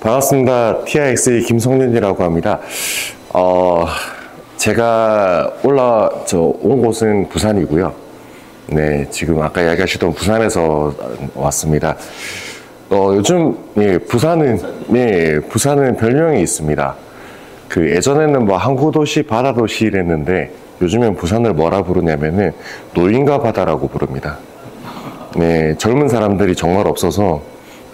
반갑습니다. TIX의 김성윤이라고 합니다. 제가 온 곳은 부산이고요. 네, 지금 아까 이야기하시던 부산에서 왔습니다. 요즘, 부산은 별명이 있습니다. 예전에는 뭐 항구도시, 바다도시 이랬는데, 요즘엔 부산을 뭐라 부르냐면은, 노인과 바다라고 부릅니다. 네, 젊은 사람들이 정말 없어서,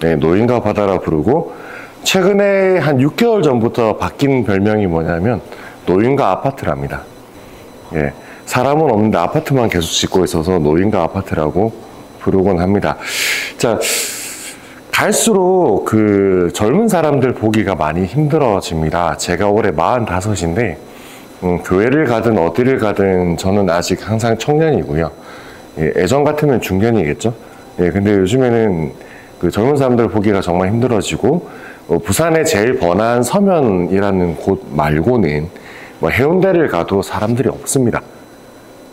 네, 노인과 바다라 부르고, 최근에 한 6개월 전부터 바뀐 별명이 뭐냐면, 노인과 아파트랍니다. 예, 사람은 없는데 아파트만 계속 짓고 있어서 노인과 아파트라고 부르곤 합니다. 자, 갈수록 젊은 사람들 보기가 많이 힘들어집니다. 제가 올해 45인데, 교회를 가든 어디를 가든 저는 아직 항상 청년이고요. 예, 예전 같으면 중년이겠죠. 예, 근데 요즘에는 젊은 사람들 보기가 정말 힘들어지고, 부산의 제일 번화한 서면이라는 곳 말고는 뭐 해운대를 가도 사람들이 없습니다.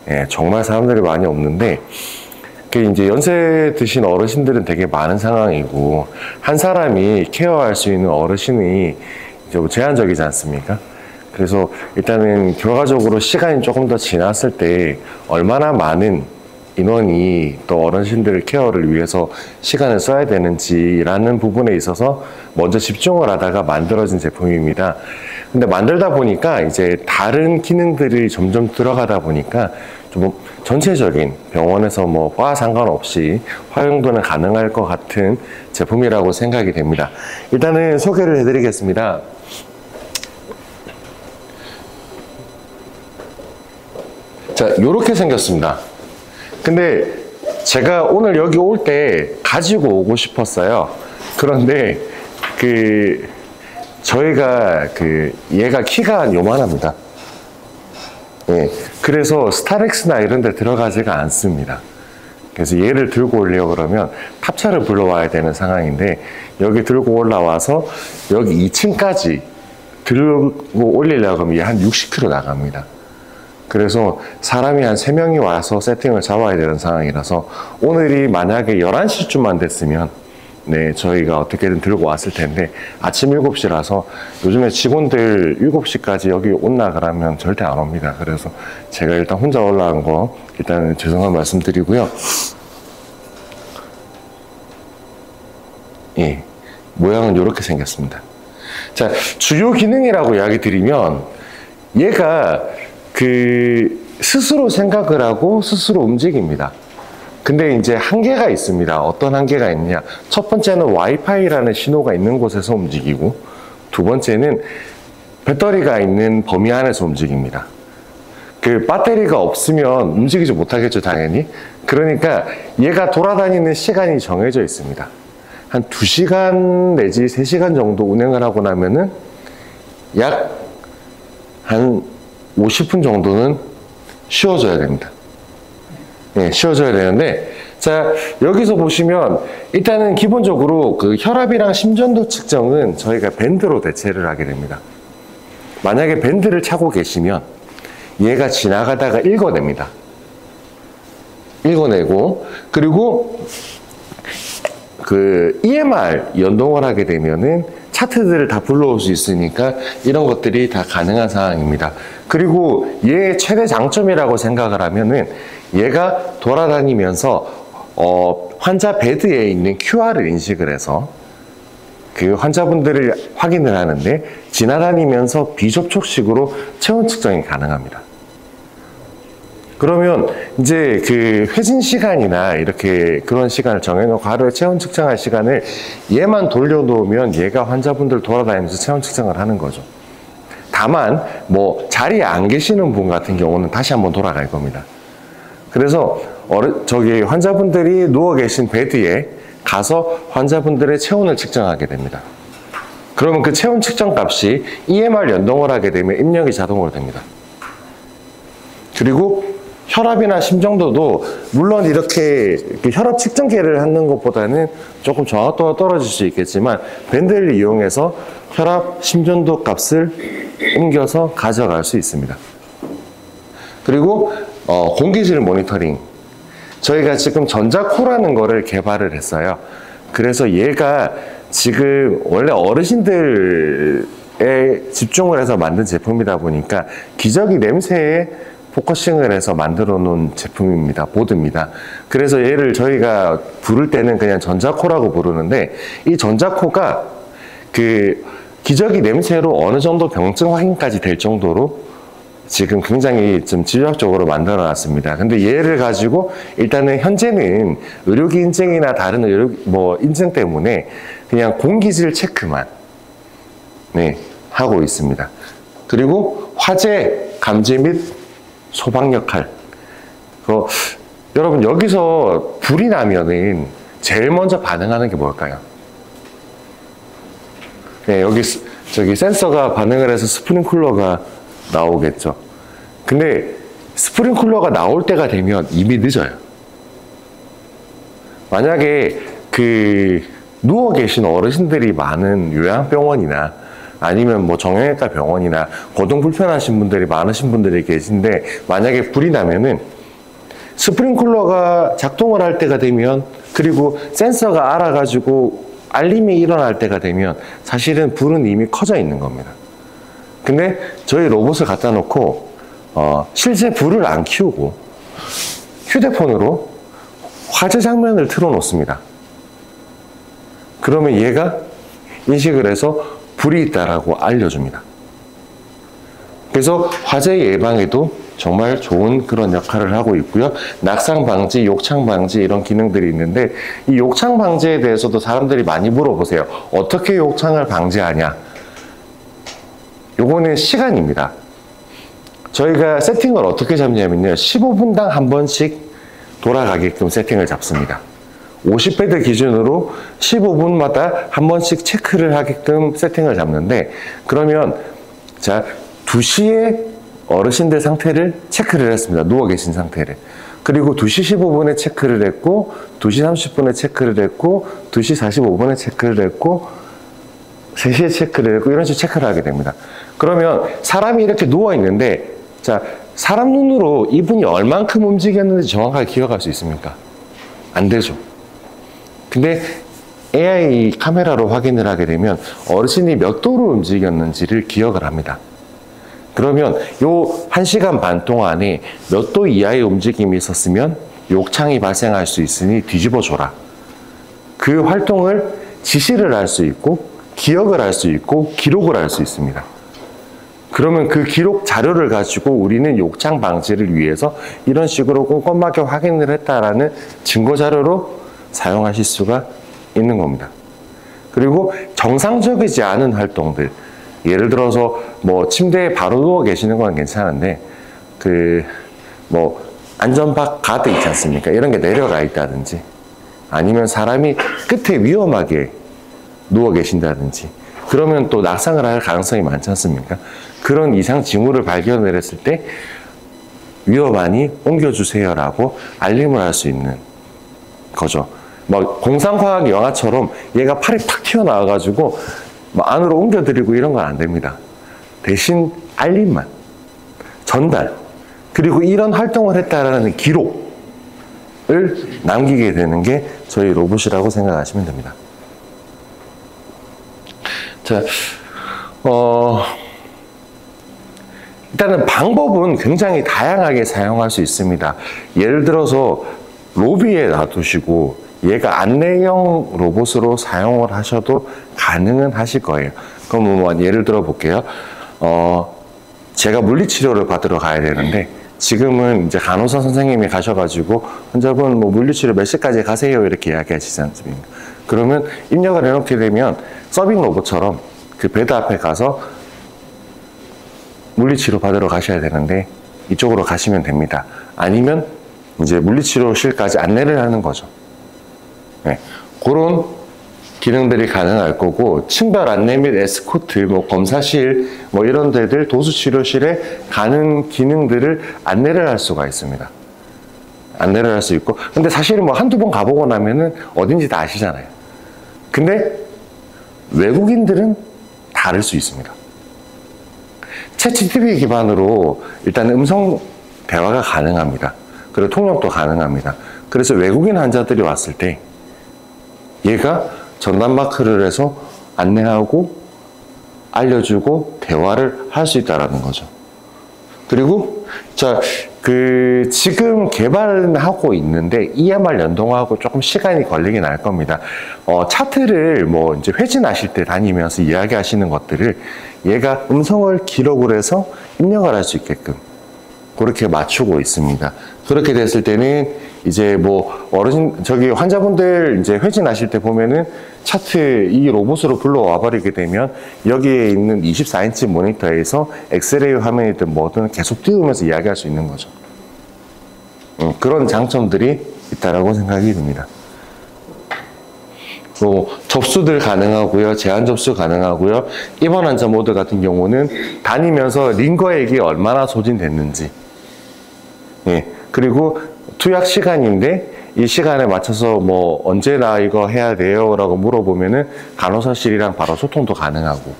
예, 정말 사람들이 많이 없는데, 이제 연세 드신 어르신들은 되게 많은 상황이고, 한 사람이 케어할 수 있는 어르신이 이제 뭐 제한적이지 않습니까? 그래서 일단은 결과적으로 시간이 조금 더 지났을 때 얼마나 많은 인원이 또 어르신들의 케어를 위해서 시간을 써야 되는지라는 부분에 있어서 먼저 집중을 하다가 만들어진 제품입니다. 근데 만들다 보니까 이제 다른 기능들이 점점 들어가다 보니까 좀 전체적인 병원에서 뭐 과 상관없이 활용도는 가능할 것 같은 제품이라고 생각이 됩니다. 일단은 소개를 해드리겠습니다. 자, 이렇게 생겼습니다. 근데 제가 오늘 여기 올 때 가지고 오고 싶었어요. 그런데 저희가 얘가 키가 요만합니다. 예, 그래서 스타렉스나 이런 데 들어가지가 않습니다. 그래서 얘를 들고 오려고 그러면 탑차를 불러와야 되는 상황인데, 여기 들고 올라와서 여기 2층까지 들고 올리려고 하면 얘 한 60km 나갑니다. 그래서 사람이 한 3명이 와서 세팅을 잡아야 되는 상황이라서, 오늘이 만약에 11시쯤만 됐으면 네, 저희가 어떻게든 들고 왔을 텐데, 아침 7시라서 요즘에 직원들 7시까지 여기 온나 그러면 절대 안 옵니다. 그래서 제가 일단 혼자 올라간 거 일단은 죄송한 말씀 드리고요. 예, 모양은 이렇게 생겼습니다. 자, 주요 기능이라고 이야기 드리면, 얘가 스스로 생각을 하고 스스로 움직입니다. 근데 이제 한계가 있습니다. 어떤 한계가 있느냐. 첫 번째는 와이파이라는 신호가 있는 곳에서 움직이고, 두 번째는 배터리가 있는 범위 안에서 움직입니다. 배터리가 없으면 움직이지 못하겠죠, 당연히. 그러니까 얘가 돌아다니는 시간이 정해져 있습니다. 한 2시간 내지 3시간 정도 운행을 하고 나면은 약 한 50분 정도는 쉬어줘야 됩니다. 예, 쉬어줘야 되는데, 자, 여기서 보시면 일단은 기본적으로 혈압이랑 심전도 측정은 저희가 밴드로 대체를 하게 됩니다. 만약에 밴드를 차고 계시면 얘가 지나가다가 읽어냅니다. 읽어내고, 그리고 EMR 연동을 하게 되면은 차트들을 다 불러올 수 있으니까 이런 것들이 다 가능한 상황입니다. 그리고 얘의 최대 장점이라고 생각을 하면은, 얘가 돌아다니면서 환자 베드에 있는 QR을 인식을 해서 환자분들을 확인을 하는데, 지나다니면서 비접촉식으로 체온 측정이 가능합니다. 그러면 이제 회진 시간이나 이렇게 그런 시간을 정해놓고 하루에 체온 측정할 시간을 얘만 돌려놓으면 얘가 환자분들 돌아다니면서 체온 측정을 하는 거죠. 다만 뭐 자리에 안 계시는 분 같은 경우는 다시 한번 돌아갈 겁니다. 그래서 환자분들이 누워 계신 베드에 가서 환자분들의 체온을 측정하게 됩니다. 그러면 그 체온 측정 값이 EMR 연동을 하게 되면 입력이 자동으로 됩니다. 그리고 혈압이나 심정도도 물론 이렇게 혈압 측정기를 하는 것보다는 조금 정확도가 떨어질 수 있겠지만, 밴드를 이용해서 혈압, 심전도 값을 옮겨서 가져갈 수 있습니다. 그리고 공기질 모니터링, 저희가 지금 전자코라는 거를 개발을 했어요. 그래서 얘가 지금 원래 어르신들에 집중을 해서 만든 제품이다 보니까 기저귀 냄새에 포커싱을 해서 만들어 놓은 제품입니다. 보드입니다. 그래서 얘를 저희가 부를 때는 그냥 전자코라고 부르는데, 이 전자코가 그 기저귀 냄새로 어느 정도 병증 확인까지 될 정도로 지금 굉장히 좀 진료학적으로 만들어 놨습니다. 근데 얘를 가지고 일단은 현재는 의료기 인증이나 다른 인증 때문에 그냥 공기질 체크만 하고 있습니다. 그리고 화재 감지 및 소방 역할. 여러분, 여기서 불이 나면은 제일 먼저 반응하는 게 뭘까요? 네, 저기 센서가 반응을 해서 스프링클러가 나오겠죠. 근데 스프링클러가 나올 때가 되면 이미 늦어요. 만약에 누워 계신 어르신들이 많은 요양병원이나 아니면 뭐 정형외과 병원이나 거동 불편하신 분들이 많으신 분들이 계신데, 만약에 불이 나면은 스프링클러가 작동을 할 때가 되면, 그리고 센서가 알아가지고 알림이 일어날 때가 되면 사실은 불은 이미 커져 있는 겁니다. 근데 저희 로봇을 갖다 놓고 실제 불을 안 켜고 휴대폰으로 화재 장면을 틀어 놓습니다. 그러면 얘가 인식을 해서 불이 있다라고 알려줍니다. 그래서 화재 예방에도 정말 좋은 그런 역할을 하고 있고요. 낙상 방지, 욕창 방지 이런 기능들이 있는데, 이 욕창 방지에 대해서도 사람들이 많이 물어보세요. 어떻게 욕창을 방지하냐? 요거는 시간입니다. 저희가 세팅을 어떻게 잡냐면요, 15분당 한 번씩 돌아가게끔 세팅을 잡습니다. 50배들 기준으로 15분마다 한 번씩 체크를 하게끔 세팅을 잡는데, 그러면 자, 2시에 어르신들 상태를 체크를 했습니다. 누워 계신 상태를. 그리고 2시 15분에 체크를 했고, 2시 30분에 체크를 했고, 2시 45분에 체크를 했고, 3시에 체크를 했고, 이런 식으로 체크를 하게 됩니다. 그러면 사람이 이렇게 누워 있는데, 자, 사람 눈으로 이분이 얼만큼 움직였는지 정확하게 기억할 수 있습니까? 안 되죠. 근데 AI 카메라로 확인을 하게 되면 어르신이 몇 도로 움직였는지를 기억을 합니다. 그러면 요 1시간 반 동안에 몇 도 이하의 움직임이 있었으면 욕창이 발생할 수 있으니 뒤집어 줘라. 그 활동을 지시를 할 수 있고, 기억을 할 수 있고, 기록을 할 수 있습니다. 그러면 그 기록 자료를 가지고 우리는 욕창 방지를 위해서 이런 식으로 꼼꼼하게 확인을 했다라는 증거 자료로 사용하실 수가 있는 겁니다. 그리고 정상적이지 않은 활동들, 예를 들어서 뭐 침대에 바로 누워 계시는 건 괜찮은데, 안전박 가드 있지 않습니까? 이런 게 내려가 있다든지, 아니면 사람이 끝에 위험하게 누워 계신다든지, 그러면 또 낙상을 할 가능성이 많지 않습니까? 그런 이상 징후를 발견을 했을 때 위험하니 옮겨주세요라고 알림을 할 수 있는 거죠. 공상과학 영화처럼 얘가 팔이 팍 튀어나와가지고 안으로 옮겨드리고 이런 건 안 됩니다. 대신 알림만, 전달, 그리고 이런 활동을 했다라는 기록을 남기게 되는 게 저희 로봇이라고 생각하시면 됩니다. 자, 일단은 방법은 굉장히 다양하게 사용할 수 있습니다. 예를 들어서 로비에 놔두시고 얘가 안내형 로봇으로 사용을 하셔도 가능은 하실 거예요. 그럼 예를 들어 볼게요. 제가 물리치료를 받으러 가야 되는데, 지금은 이제 간호사 선생님이 가셔가지고 환자분 물리치료 몇 시까지 가세요 이렇게 이야기하시지 않습니까? 그러면 입력을 해놓게 되면 서빙 로봇처럼 그 베드 앞에 가서 물리치료 받으러 가셔야 되는데 이쪽으로 가시면 됩니다. 아니면 이제 물리치료실까지 안내를 하는 거죠. 네, 그런 기능들이 가능할 거고, 층별 안내 및 에스코트, 검사실, 이런 데들, 도수치료실에 가는 기능들을 안내를 할 수가 있습니다. 안내를 할 수 있고, 근데 사실은 한두 번 가보고 나면은 어딘지 다 아시잖아요. 근데 외국인들은 다를 수 있습니다. 챗GPT 기반으로 일단 음성 대화가 가능합니다. 그리고 통역도 가능합니다. 그래서 외국인 환자들이 왔을 때 얘가 전담 마크를 해서 안내하고 알려주고 대화를 할 수 있다라는 거죠. 그리고 지금 개발은 하고 있는데 EMR 연동하고 조금 시간이 걸리긴 할 겁니다. 차트를 뭐 이제 회진하실 때 다니면서 이야기하시는 것들을 얘가 음성을 기록을 해서 입력을 할 수 있게끔 그렇게 맞추고 있습니다. 그렇게 됐을 때는 이제 뭐 환자분들 이제 회진하실 때 보면은 차트 이 로봇으로 불러와 버리게 되면 여기에 있는 24인치 모니터에서 엑스레이 화면이든 뭐든 계속 띄우면서 이야기할 수 있는 거죠. 그런 장점들이 있다라고 생각이 듭니다. 접수들 가능하고요. 제한 접수 가능하고요. 입원 환자 모드 같은 경우는 다니면서 링거액이 얼마나 소진됐는지, 그리고 투약 시간인데 이 시간에 맞춰서 뭐 언제 나 이거 해야 돼요? 라고 물어보면은 간호사실이랑 바로 소통도 가능하고,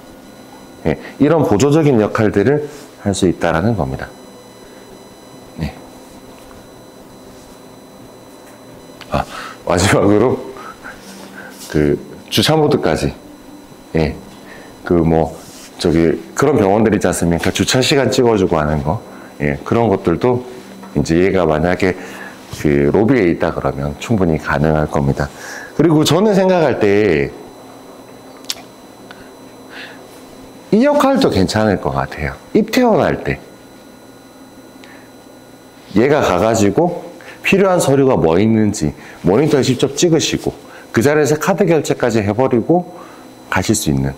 이런 보조적인 역할들을 할 수 있다라는 겁니다. 마지막으로 주차 모드까지, 그런 병원들 있지 않습니까? 주차 시간 찍어주고 하는 거, 그런 것들도 이제 얘가 만약에 로비에 있다 그러면 충분히 가능할 겁니다. 그리고 저는 생각할 때 이 역할도 괜찮을 것 같아요. 입퇴원할 때 얘가 가가지고 필요한 서류가 뭐 있는지 모니터에 직접 찍으시고 그 자리에서 카드 결제까지 해버리고 가실 수 있는,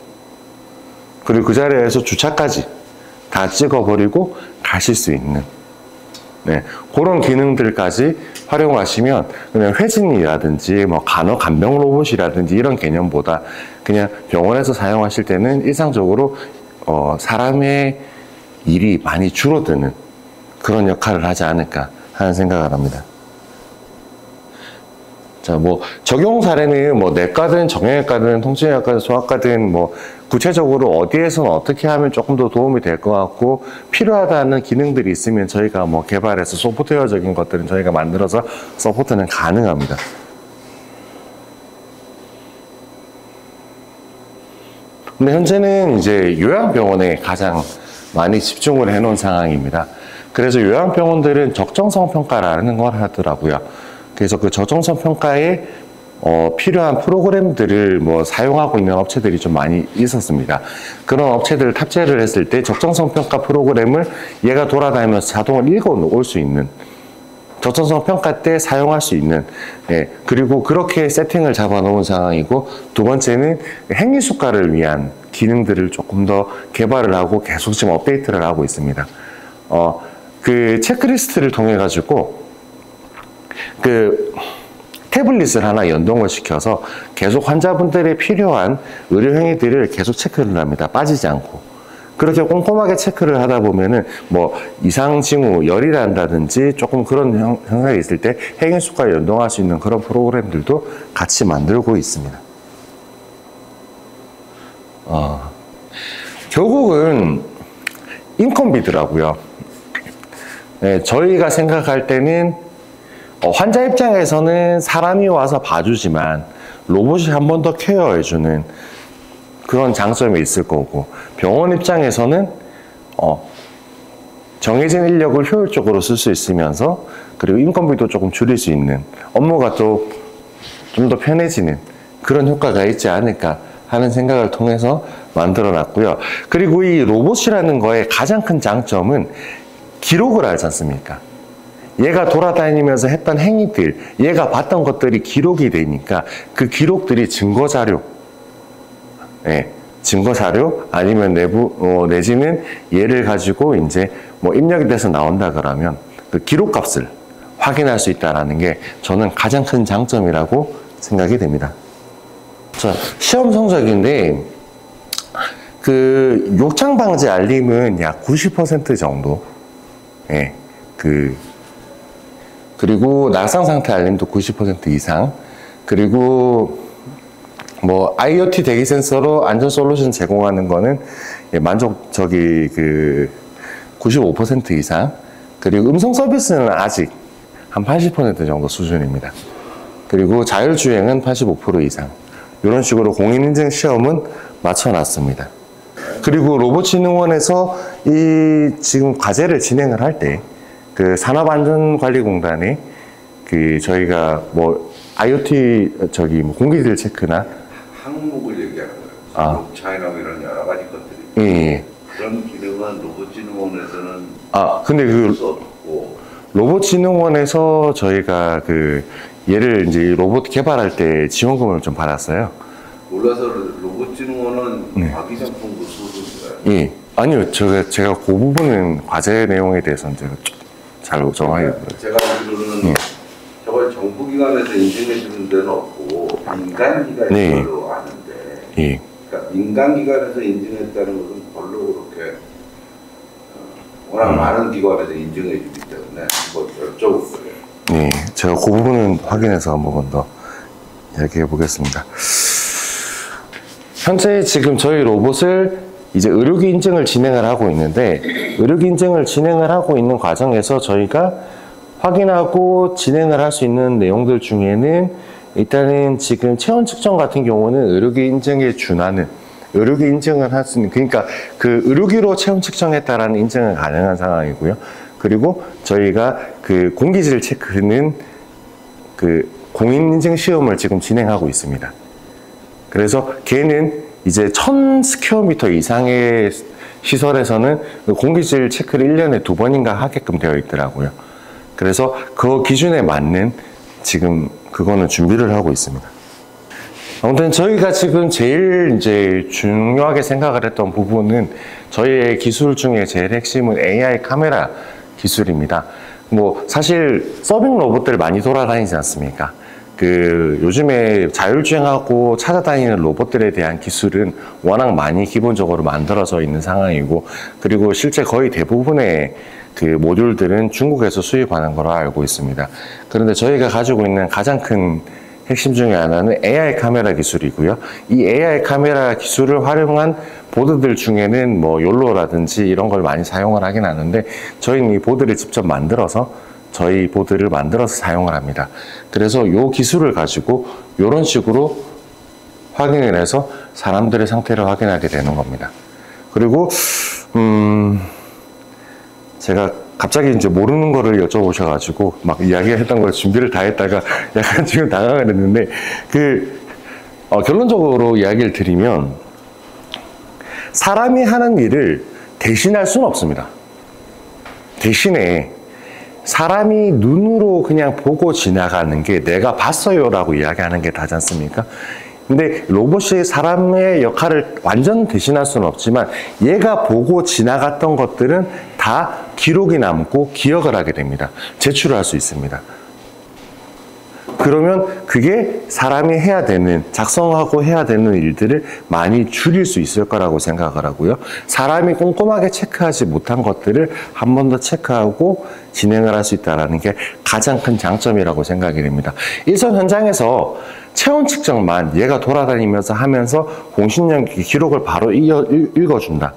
그리고 그 자리에서 주차까지 다 찍어버리고 가실 수 있는, 그런 기능들까지 활용하시면 그냥 회진이라든지 뭐 간병 로봇이라든지 이런 개념보다 그냥 병원에서 사용하실 때는 일상적으로 사람의 일이 많이 줄어드는 그런 역할을 하지 않을까 하는 생각을 합니다. 뭐 적용 사례는 뭐 내과든 정형외과든 통증외과든 소아과든 뭐 구체적으로 어디에서는 어떻게 하면 조금 더 도움이 될 것 같고 필요하다는 기능들이 있으면 저희가 뭐 개발해서 소프트웨어적인 것들은 저희가 만들어서 서포트는 가능합니다. 근데 현재는 이제 요양병원에 가장 많이 집중을 해놓은 상황입니다. 그래서 요양병원들은 적정성 평가라는 걸 하더라고요. 그래서 그 적정성 평가에 필요한 프로그램들을 뭐 사용하고 있는 업체들이 좀 많이 있었습니다. 그런 업체들을 탑재를 했을 때 적정성 평가 프로그램을 얘가 돌아다니면서 자동으로 읽어 올 수 있는, 적정성 평가 때 사용할 수 있는, 그리고 그렇게 세팅을 잡아 놓은 상황이고, 두 번째는 행위수가를 위한 기능들을 조금 더 개발을 하고 계속 지금 업데이트를 하고 있습니다. 그 체크리스트를 통해 가지고 태블릿을 하나 연동을 시켜서 계속 환자분들의 필요한 의료 행위들을 계속 체크를 합니다. 빠지지 않고. 그렇게 꼼꼼하게 체크를 하다 보면은 뭐 이상 징후, 열이 난다든지 조금 그런 현상이 있을 때 행위수가 연동할 수 있는 그런 프로그램들도 같이 만들고 있습니다. 결국은 인건비더라고요. 저희가 생각할 때는 환자 입장에서는 사람이 와서 봐주지만 로봇이 한 번 더 케어해주는 그런 장점이 있을 거고, 병원 입장에서는 정해진 인력을 효율적으로 쓸 수 있으면서 그리고 인건비도 조금 줄일 수 있는, 업무가 또 좀 더 편해지는 그런 효과가 있지 않을까 하는 생각을 통해서 만들어 놨고요. 그리고 이 로봇이라는 거의 가장 큰 장점은 기록을 하지 않습니까? 얘가 돌아다니면서 했던 행위들, 얘가 봤던 것들이 기록이 되니까 그 기록들이 증거자료, 증거자료 아니면 내지는 얘를 가지고 이제 뭐 입력이 돼서 나온다 그러면 그 기록값을 확인할 수 있다는 게 저는 가장 큰 장점이라고 생각이 됩니다. 자, 시험 성적인데 그 욕창 방지 알림은 약 90% 정도, 그리고 낙상 상태 알림도 90% 이상, 그리고 뭐 IoT 대기 센서로 안전 솔루션 제공하는 거는 만족적이 95% 이상, 그리고 음성 서비스는 아직 한 80% 정도 수준입니다. 그리고 자율주행은 85% 이상. 이런 식으로 공인인증 시험은 맞춰놨습니다. 그리고 로봇진흥원에서 이 지금 과제를 진행을 할 때 그 산업안전관리공단에 그 저희가 뭐 IoT 저기 뭐 공기질 체크나 항목을 얘기하는 거예요. 블록차이나 이런 여러 가지 것들이. 예. 그런 기능은 로봇진흥원에서는 근데 그 없고 로봇진흥원에서 저희가 그 얘를 이제 로봇 개발할 때 지원금을 좀 받았어요. 몰라서 로봇진흥원은 과기상품도 쏘던가요? 예. 아니요, 제가 그 부분은 과제 내용에 대해서는 제가 잘 정하겠고요. 제가 알기로는 저걸 정부기관에서 인증해 주는 데는 없고 민간기관에서 아는데 예. 그러니까 민간기관에서 인증했다는 것은 별로 그렇게 워낙 많은 기관에서 인증해 주기 때문에 한번 여쭤볼 거예요. 네, 제가 그 부분은 확인해서 한 번 더 이야기해 보겠습니다. 현재 지금 저희 로봇을 이제 의료기 인증을 진행을 하고 있는데, 의료기 인증을 진행을 하고 있는 과정에서 저희가 확인하고 진행을 할 수 있는 내용들 중에는 일단은 지금 체온 측정 같은 경우는 의료기 인증에 준하는 의료기 인증을 할 수 있는, 그러니까 그 의료기로 체온 측정했다라는 인증은 가능한 상황이고요. 그리고 저희가 그 공기질 체크는 그 공인인증 시험을 지금 진행하고 있습니다. 그래서 걔는 이제 1000스퀘어미터 이상의 시설에서는 공기질 체크를 1년에 2번인가 하게끔 되어 있더라고요. 그래서 그 기준에 맞는 지금 그거는 준비를 하고 있습니다. 아무튼 저희가 지금 제일 이제 중요하게 생각을 했던 부분은 저희의 기술 중에 제일 핵심은 AI 카메라 기술입니다. 뭐 사실 서빙 로봇들 많이 돌아다니지 않습니까? 그 요즘에 자율주행하고 찾아다니는 로봇들에 대한 기술은 워낙 많이 기본적으로 만들어져 있는 상황이고, 그리고 실제 거의 대부분의 그 모듈들은 중국에서 수입하는 걸로 알고 있습니다. 그런데 저희가 가지고 있는 가장 큰 핵심 중에 하나는 AI 카메라 기술이고요. 이 AI 카메라 기술을 활용한 보드들 중에는 뭐 욜로라든지 이런 걸 많이 사용을 하긴 하는데, 저희는 이 보드를 직접 만들어서 저희 보드를 만들어서 사용을 합니다. 그래서 이 기술을 가지고 이런 식으로 확인을 해서 사람들의 상태를 확인하게 되는 겁니다. 그리고 제가 갑자기 이제 모르는 거를 여쭤보셔가지고 막 이야기했던 걸 준비를 다 했다가 약간 지금 당황을 했는데, 결론적으로 이야기를 드리면 사람이 하는 일을 대신할 수는 없습니다. 대신에 사람이 눈으로 그냥 보고 지나가는 게 내가 봤어요 라고 이야기하는 게 다지 않습니까? 근데 로봇이 사람의 역할을 완전 대신할 수는 없지만 얘가 보고 지나갔던 것들은 다 기록이 남고 기억을 하게 됩니다. 제출을 할 수 있습니다. 그러면 그게 사람이 해야 되는, 작성하고 해야 되는 일들을 많이 줄일 수 있을 거라고 생각을 하고요. 사람이 꼼꼼하게 체크하지 못한 것들을 한 번 더 체크하고 진행을 할 수 있다는 게 가장 큰 장점이라고 생각이 됩니다. 일선 현장에서 체온 측정만 얘가 돌아다니면서 하면서 공신력 기록을 바로 읽어준다.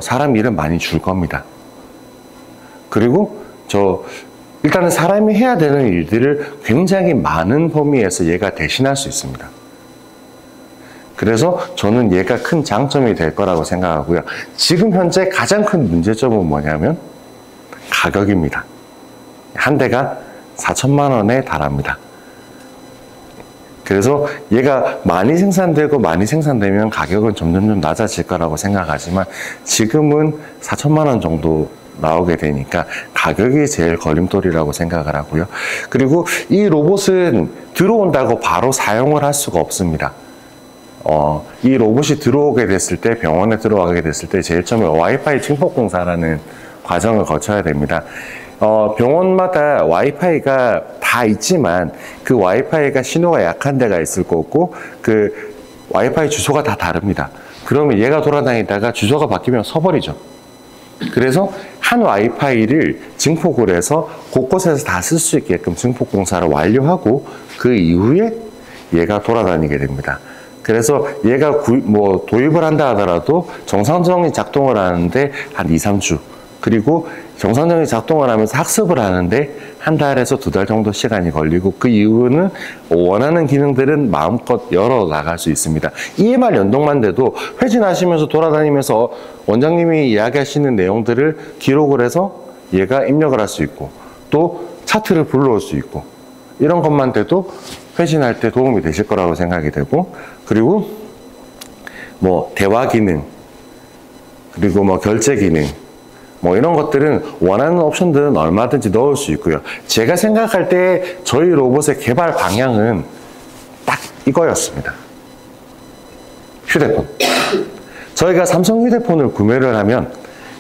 사람 일은 많이 줄 겁니다. 그리고 일단은 사람이 해야 되는 일들을 굉장히 많은 범위에서 얘가 대신할 수 있습니다. 그래서 저는 얘가 큰 장점이 될 거라고 생각하고요. 지금 현재 가장 큰 문제점은 뭐냐면 가격입니다. 한 대가 4천만 원에 달합니다. 그래서 얘가 많이 생산되면 가격은 점점 낮아질 거라고 생각하지만 지금은 4천만 원 정도 나오게 되니까 가격이 제일 걸림돌이라고 생각을 하고요. 그리고 이 로봇은 들어온다고 바로 사용을 할 수가 없습니다. 이 로봇이 들어오게 됐을 때, 병원에 들어가게 됐을 때 제일 처음에 와이파이 증폭 공사라는 과정을 거쳐야 됩니다. 병원마다 와이파이가 다 있지만 그 와이파이가 신호가 약한 데가 있을 거고 그 와이파이 주소가 다 다릅니다. 그러면 얘가 돌아다니다가 주소가 바뀌면 서버리죠. 그래서 한 와이파이를 증폭을 해서 곳곳에서 다 쓸 수 있게끔 증폭 공사를 완료하고 그 이후에 얘가 돌아다니게 됩니다. 그래서 얘가 도입을 한다 하더라도 정상적인 작동을 하는데 한 2, 3주 그리고 정상적인 작동을 하면서 학습을 하는데 1달에서 2달 정도 시간이 걸리고, 그 이후는 원하는 기능들은 마음껏 열어 나갈 수 있습니다. EMR 연동만 돼도 회진하시면서 돌아다니면서 원장님이 이야기하시는 내용들을 기록을 해서 얘가 입력을 할 수 있고, 또 차트를 불러올 수 있고, 이런 것만 돼도 회진할 때 도움이 되실 거라고 생각이 되고, 그리고 뭐 대화 기능, 그리고 뭐 결제 기능, 뭐 이런 것들은 원하는 옵션들은 얼마든지 넣을 수 있고요. 제가 생각할 때 저희 로봇의 개발 방향은 딱 이거였습니다. 휴대폰. 저희가 삼성 휴대폰을 구매를 하면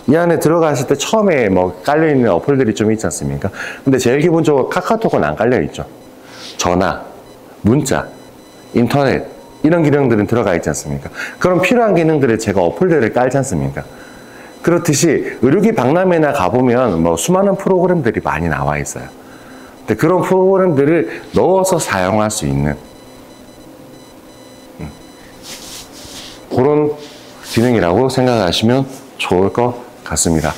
이 안에 들어갔을 때 처음에 뭐 깔려있는 어플들이 좀 있지 않습니까? 근데 제일 기본적으로 카카오톡은 안 깔려있죠. 전화, 문자, 인터넷, 이런 기능들은 들어가 있지 않습니까? 그럼 필요한 기능들을 제가 어플들을 깔지 않습니까? 그렇듯이 의료기 박람회나 가보면 뭐 수많은 프로그램들이 많이 나와 있어요. 근데 그런 프로그램들을 넣어서 사용할 수 있는 그런 기능이라고 생각하시면 좋을 것 같습니다.